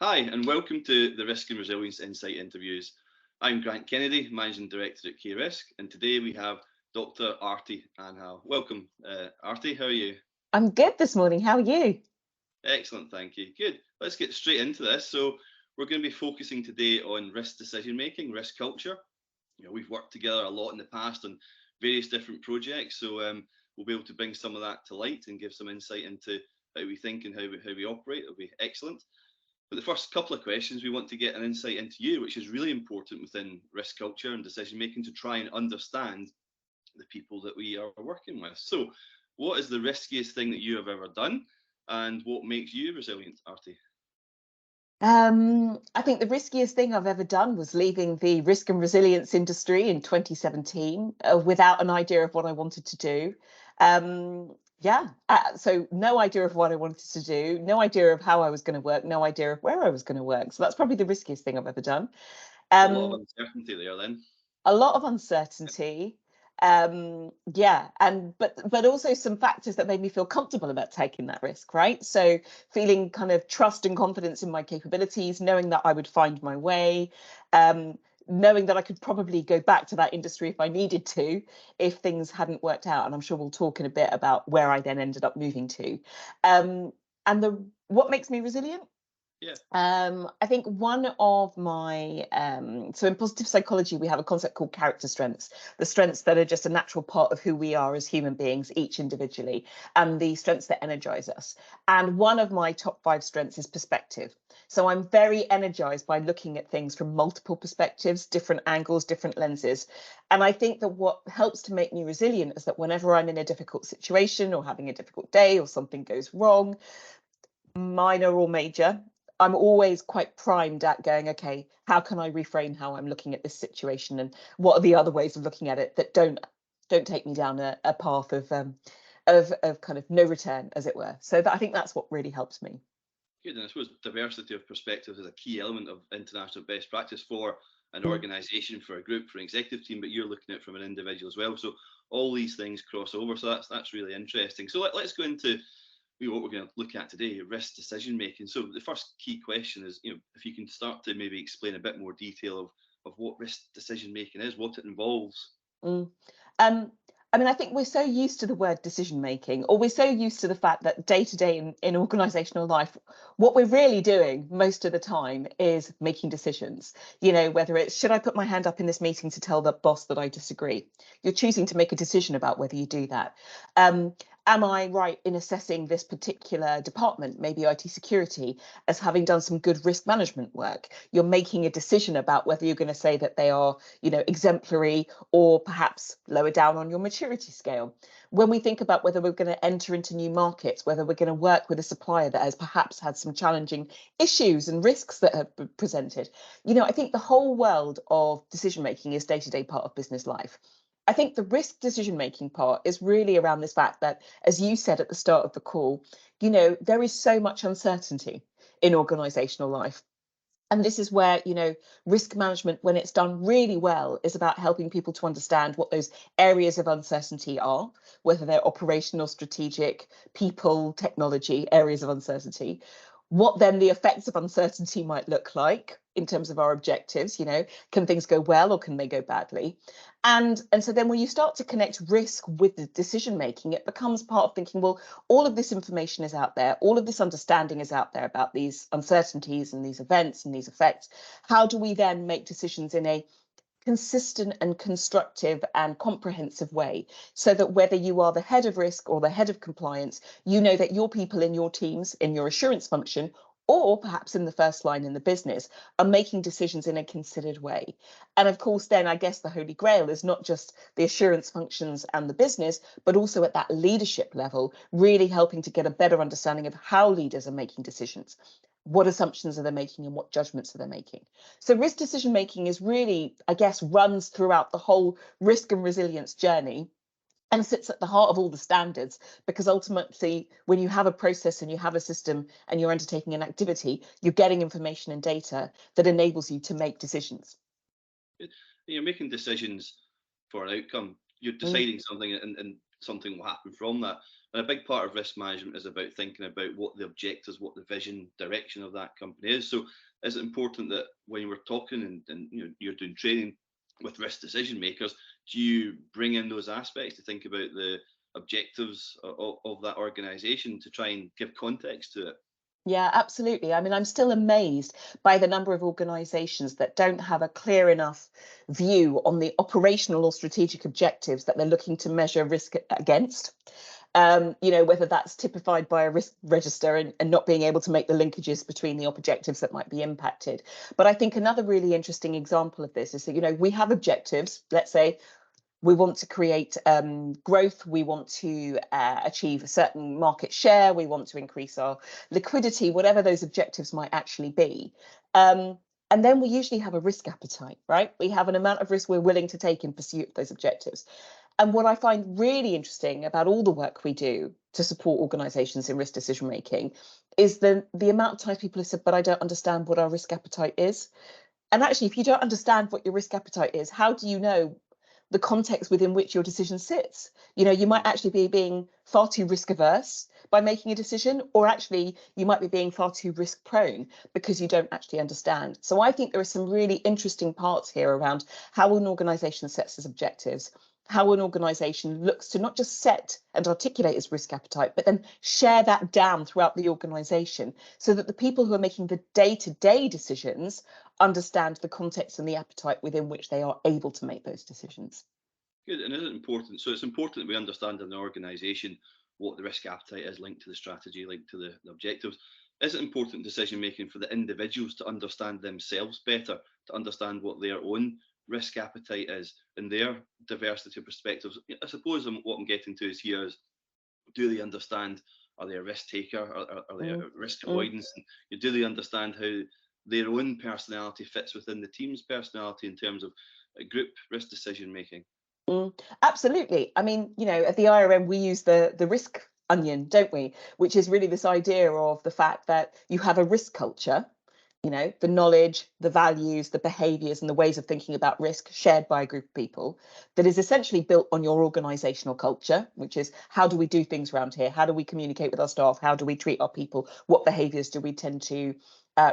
Hi, and welcome to the Risk and Resilience Insight interviews. I'm Grant Kennedy, Managing Director at KRisk, and today we have Dr. Aarti Anhal. Welcome, Aarti, how are you? I'm good this morning, how are you? Excellent, thank you. Good, let's get straight into this. So we're going to be focusing today on risk decision making, risk culture. We've worked together a lot in the past on various different projects, so we'll be able to bring some of that to light and give some insight into how we think and how we operate. It'll be excellent. But the first couple of questions, we want to get an insight into you, which is really important within risk culture and decision making, to try and understand the people that we are working with. So what is the riskiest thing that you have ever done, and what makes you resilient, Aarti? I think the riskiest thing I've ever done was leaving the risk and resilience industry in 2017 without an idea of what I wanted to do. So no idea of what I wanted to do, no idea of how I was going to work, no idea of where I was going to work. So that's probably the riskiest thing I've ever done. A lot of uncertainty there then. A lot of uncertainty. But also some factors that made me feel comfortable about taking that risk, right? So feeling kind of trust and confidence in my capabilities, knowing that I would find my way, knowing that I could probably go back to that industry if I needed to, if things hadn't worked out. And I'm sure we'll talk in a bit about where I then ended up moving to. What makes me resilient? Yeah. I think one of my so in positive psychology we have a concept called character strengths, the strengths that are just a natural part of who we are as human beings, each individually, and the strengths that energize us. And one of my top 5 strengths is perspective. So I'm very energized by looking at things from multiple perspectives, different angles, different lenses. And I think that what helps to make me resilient is that whenever I'm in a difficult situation or having a difficult day or something goes wrong, minor or major, I'm always quite primed at going, okay, how can I reframe how I'm looking at this situation, and what are the other ways of looking at it that don't take me down a path of kind of no return, as it were. So I think that's what really helps me. Good, and I suppose diversity of perspectives is a key element of international best practice for an organisation, for a group, for an executive team, but you're looking at it from an individual as well. So all these things cross over. So that's really interesting. So let's go into what we're going to look at today, risk decision making. So the first key question is, if you can start to maybe explain a bit more detail of what risk decision making is, what it involves. I think we're so used to the word decision making, or we're so used to the fact that day to day in organizational life, what we're really doing most of the time is making decisions. Whether it's, should I put my hand up in this meeting to tell the boss that I disagree? You're choosing to make a decision about whether you do that. Am I right in assessing this particular department, maybe IT security, as having done some good risk management work? You're making a decision about whether you're going to say that they are, exemplary, or perhaps lower down on your maturity scale. When we think about whether we're going to enter into new markets, whether we're going to work with a supplier that has perhaps had some challenging issues and risks that have been presented, I think the whole world of decision making is day-to-day part of business life. I think the risk decision-making part is really around this fact that, as you said at the start of the call, there is so much uncertainty in organizational life. And this is where, risk management, when it's done really well, is about helping people to understand what those areas of uncertainty are, whether they're operational, strategic, people, technology, areas of uncertainty, what then the effects of uncertainty might look like in terms of our objectives. Can things go well or can they go badly? And so then when you start to connect risk with the decision making, it becomes part of thinking, well, all of this information is out there, all of this understanding is out there about these uncertainties and these events and these effects. How do we then make decisions in a consistent and constructive and comprehensive way, so that whether you are the head of risk or the head of compliance, you know that your people in your teams, in your assurance function, or perhaps in the first line in the business, are making decisions in a considered way. And of course, then I guess the holy grail is not just the assurance functions and the business, but also at that leadership level, really helping to get a better understanding of how leaders are making decisions. What assumptions are they making and what judgments are they making? So risk decision making is really, I guess, runs throughout the whole risk and resilience journey, and sits at the heart of all the standards, because ultimately, when you have a process and you have a system and you're undertaking an activity, you're getting information and data that enables you to make decisions. You're making decisions for an outcome. You're deciding something, and something will happen from that. And a big part of risk management is about thinking about what the objectives, what the vision, direction of that company is. So is it important that when we're talking and you're doing training with risk decision makers, do you bring in those aspects to think about the objectives of that organization to try and give context to it? Yeah, absolutely. I mean, I'm still amazed by the number of organizations that don't have a clear enough view on the operational or strategic objectives that they're looking to measure risk against. Whether that's typified by a risk register and not being able to make the linkages between the objectives that might be impacted. But I think another really interesting example of this is that, we have objectives. Let's say we want to create growth, we want to achieve a certain market share, we want to increase our liquidity, whatever those objectives might actually be. And then we usually have a risk appetite, right? We have an amount of risk we're willing to take in pursuit of those objectives. And what I find really interesting about all the work we do to support organizations in risk decision making is the amount of times people have said, but I don't understand what our risk appetite is. And actually, if you don't understand what your risk appetite is, how do you know the context within which your decision sits? You might actually be being far too risk averse by making a decision, or actually you might be being far too risk prone because you don't actually understand. So I think there are some really interesting parts here around how an organization sets its objectives, how an organization looks to not just set and articulate its risk appetite, but then share that down throughout the organization so that the people who are making the day-to-day decisions understand the context and the appetite within which they are able to make those decisions. Good. And is it important? So it's important that we understand in the organisation what the risk appetite is, linked to the strategy, linked to the objectives. Is it important decision making for the individuals to understand themselves better, to understand what their own risk appetite is and their diversity of perspectives? I suppose what I'm getting to is here is, do they understand, are they a risk taker, are they a risk avoidance, and do they understand how their own personality fits within the team's personality in terms of group risk decision making? Absolutely. I mean, at the IRM, we use the risk onion, don't we? Which is really this idea of the fact that you have a risk culture, the knowledge, the values, the behaviors, and the ways of thinking about risk shared by a group of people that is essentially built on your organizational culture, which is how do we do things around here? How do we communicate with our staff? How do we treat our people? What behaviors do we tend to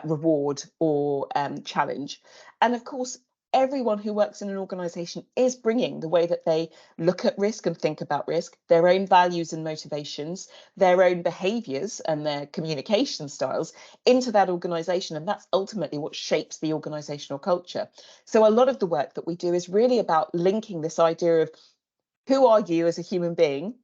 reward or challenge? And of course, everyone who works in an organization is bringing the way that they look at risk and think about risk, their own values and motivations, their own behaviors and their communication styles into that organization. And that's ultimately what shapes the organizational culture. So a lot of the work that we do is really about linking this idea of who are you as a human being?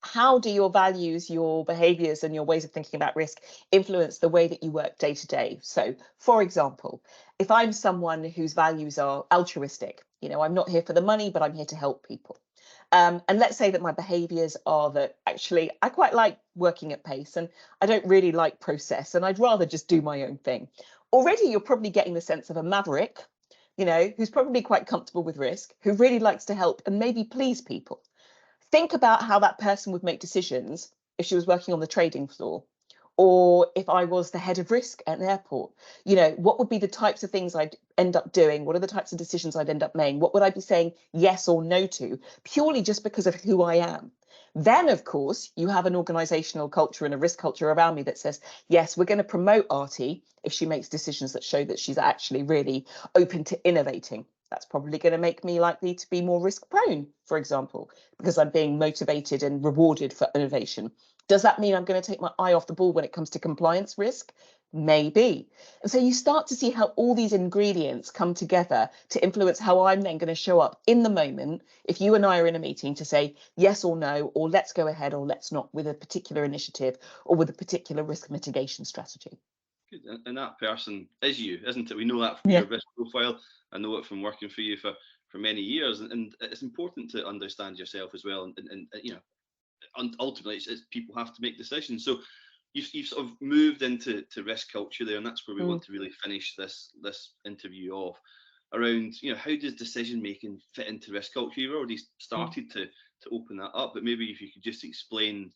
How do your values, your behaviors, and your ways of thinking about risk influence the way that you work day to day? So, for example, if I'm someone whose values are altruistic, I'm not here for the money, but I'm here to help people. And let's say that my behaviors are that actually I quite like working at pace and I don't really like process and I'd rather just do my own thing. Already, you're probably getting the sense of a maverick, who's probably quite comfortable with risk, who really likes to help and maybe please people. Think about how that person would make decisions if she was working on the trading floor, or if I was the head of risk at an airport. What would be the types of things I'd end up doing? What are the types of decisions I'd end up making? What would I be saying yes or no to, purely just because of who I am? Then, of course, you have an organizational culture and a risk culture around me that says, yes, we're going to promote Aarti if she makes decisions that show that she's actually really open to innovating. That's probably going to make me likely to be more risk prone, for example, because I'm being motivated and rewarded for innovation. Does that mean I'm going to take my eye off the ball when it comes to compliance risk? Maybe. And so you start to see how all these ingredients come together to influence how I'm then going to show up in the moment if you and I are in a meeting to say yes or no, or let's go ahead or let's not with a particular initiative or with a particular risk mitigation strategy. Good. And that person is you, isn't it? We know that from your risk profile. I know it from working for you for many years. And it's important to understand yourself as well. And ultimately, it's people have to make decisions. So you've sort of moved into risk culture there, and that's where we want to really finish this interview off around. How does decision making fit into risk culture? You've already started to open that up, but maybe if you could just explain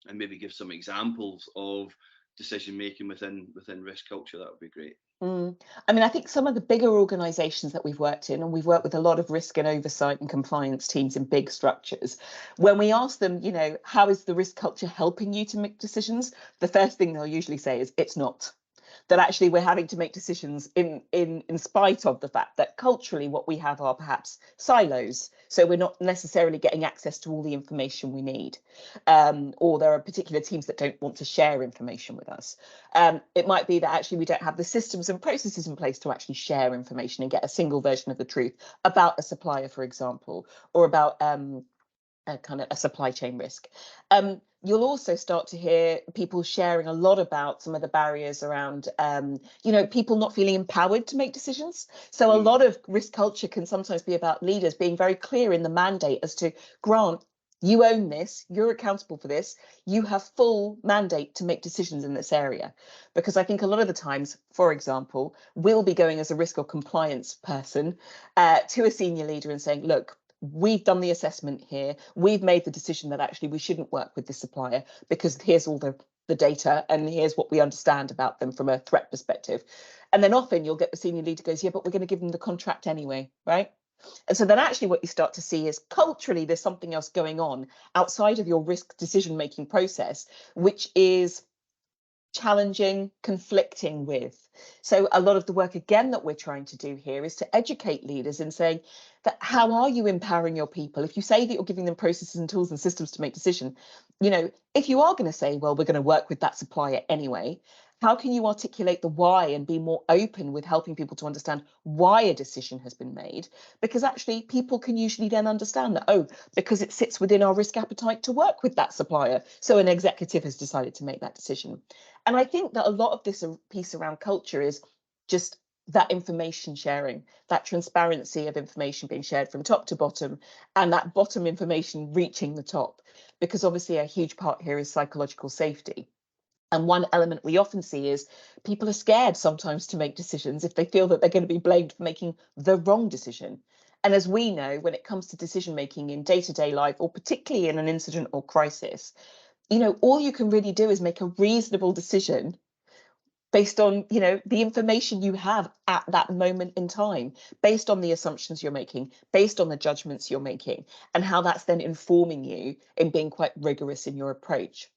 and maybe give some examples of decision making within risk culture, that would be great. I mean, I think some of the bigger organizations that we've worked in, and we've worked with a lot of risk and oversight and compliance teams in big structures, when we ask them, how is the risk culture helping you to make decisions? The first thing they'll usually say is it's not. That actually we're having to make decisions in spite of the fact that culturally what we have are perhaps silos. So we're not necessarily getting access to all the information we need. Or there are particular teams that don't want to share information with us. It might be that actually we don't have the systems and processes in place to actually share information and get a single version of the truth about a supplier, for example, or about a kind of a supply chain risk. You'll also start to hear people sharing a lot about some of the barriers around, people not feeling empowered to make decisions. So a lot of risk culture can sometimes be about leaders being very clear in the mandate as to, Grant, you own this, you're accountable for this, you have full mandate to make decisions in this area. Because I think a lot of the times, for example, we'll be going as a risk or compliance person to a senior leader and saying, look, we've done the assessment here. We've made the decision that actually we shouldn't work with this supplier because here's all the data and here's what we understand about them from a threat perspective. And then often you'll get the senior leader goes, yeah, but we're going to give them the contract anyway, right? And so then actually what you start to see is culturally there's something else going on outside of your risk decision-making process, which is challenging, conflicting with. So a lot of the work again that we're trying to do here is to educate leaders in saying that how are you empowering your people? If you say that you're giving them processes and tools and systems to make decision, if you are going to say, well, we're going to work with that supplier anyway, how can you articulate the why and be more open with helping people to understand why a decision has been made? Because actually people can usually then understand that, oh, because it sits within our risk appetite to work with that supplier. So an executive has decided to make that decision. And I think that a lot of this piece around culture is just that information sharing, that transparency of information being shared from top to bottom, and that bottom information reaching the top. Because obviously a huge part here is psychological safety. And one element we often see is people are scared sometimes to make decisions if they feel that they're going to be blamed for making the wrong decision. And as we know, when it comes to decision making in day-to-day life, or particularly in an incident or crisis, all you can really do is make a reasonable decision based on, the information you have at that moment in time, based on the assumptions you're making, based on the judgments you're making, and how that's then informing you in being quite rigorous in your approach.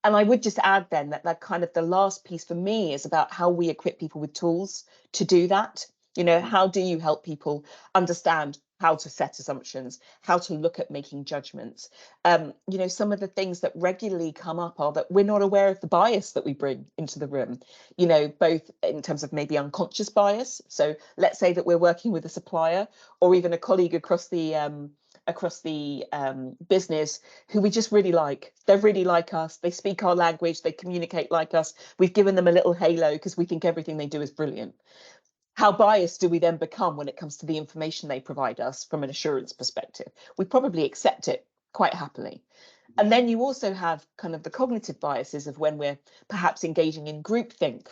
And I would just add then that kind of the last piece for me is about how we equip people with tools to do that. How do you help people understand how to set assumptions, how to look at making judgments? Some of the things that regularly come up are that we're not aware of the bias that we bring into the room, both in terms of maybe unconscious bias. So let's say that we're working with a supplier or even a colleague across the business who we just really like. They're really like us. They speak our language. They communicate like us. We've given them a little halo because we think everything they do is brilliant. How biased do we then become when it comes to the information they provide us from an assurance perspective? We probably accept it quite happily. And then you also have kind of the cognitive biases of when we're perhaps engaging in groupthink.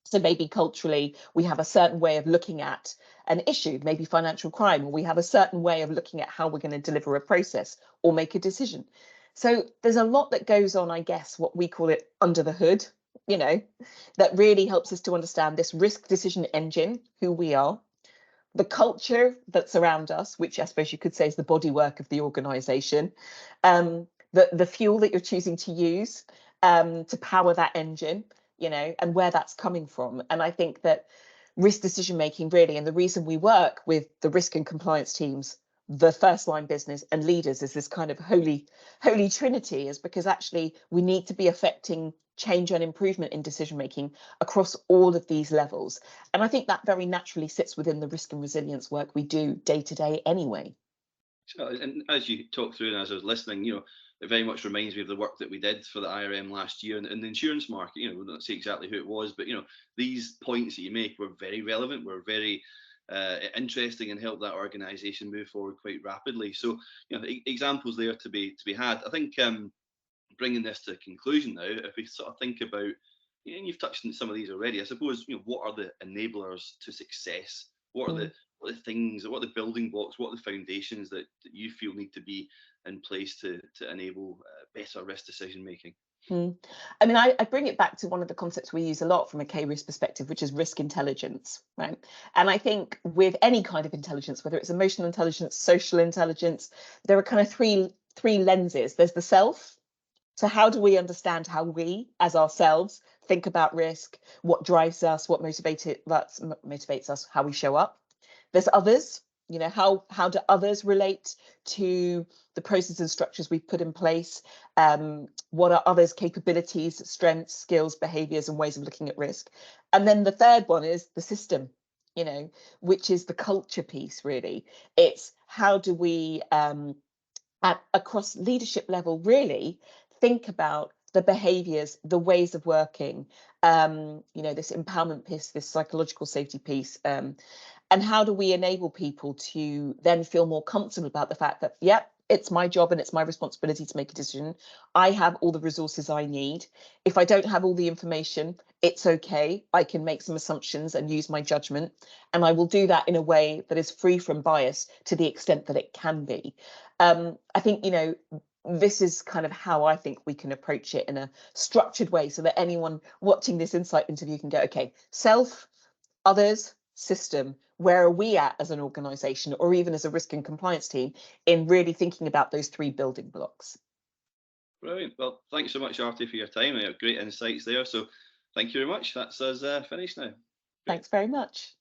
So maybe culturally, we have a certain way of looking at an issue, maybe financial crime, or we have a certain way of looking at how we're going to deliver a process or make a decision. So there's a lot that goes on, I guess, what we call it under the hood, that really helps us to understand this risk decision engine, who we are, the culture that's around us, which I suppose you could say is the bodywork of the organization, the fuel that you're choosing to use to power that engine, and where that's coming from. And I think that risk decision making really, and the reason we work with the risk and compliance teams, the first line business and leaders is this kind of holy trinity, is because actually we need to be affecting change and improvement in decision making across all of these levels. And I think that very naturally sits within the risk and resilience work we do day to day anyway. So, and as you talk through and as I was listening, it very much reminds me of the work that we did for the IRM last year in the insurance market. We don't say exactly who it was, but these points that you make were very relevant, were very interesting, and helped that organisation move forward quite rapidly. So, examples there to be had. I think bringing this to a conclusion now, if we sort of think about, and you've touched on some of these already, I suppose, what are the enablers to success? What are the things, what are the building blocks, what are the foundations that you feel need to be in place to enable better risk decision making? I mean, I bring it back to one of the concepts we use a lot from a KRisk perspective, which is risk intelligence, right? And I think with any kind of intelligence, whether it's emotional intelligence, social intelligence, there are kind of three lenses. There's the self. So how do we understand how we, as ourselves, think about risk, what drives us, what motivates us, how we show up? There's others. You know, how do others relate to the processes and structures we've put in place? What are others' capabilities, strengths, skills, behaviours, and ways of looking at risk? And then the third one is the system, you know, which is the culture piece, really. It's how do we, across leadership level, really think about the behaviours, the ways of working, you know, this empowerment piece, this psychological safety piece, and how do we enable people to then feel more comfortable about the fact that, yep, it's my job and it's my responsibility to make a decision. I have all the resources I need. If I don't have all the information, it's okay. I can make some assumptions and use my judgment. And I will do that in a way that is free from bias to the extent that it can be. I think, you know, this is kind of how I think we can approach it in a structured way so that anyone watching this Insight interview can go, okay, self, others, system, where are we at as an organisation or even as a risk and compliance team in really thinking about those three building blocks? Brilliant. Well, thanks so much, Aarti, for your time. Great insights there. So thank you very much. That's us finished now. Great. Thanks very much.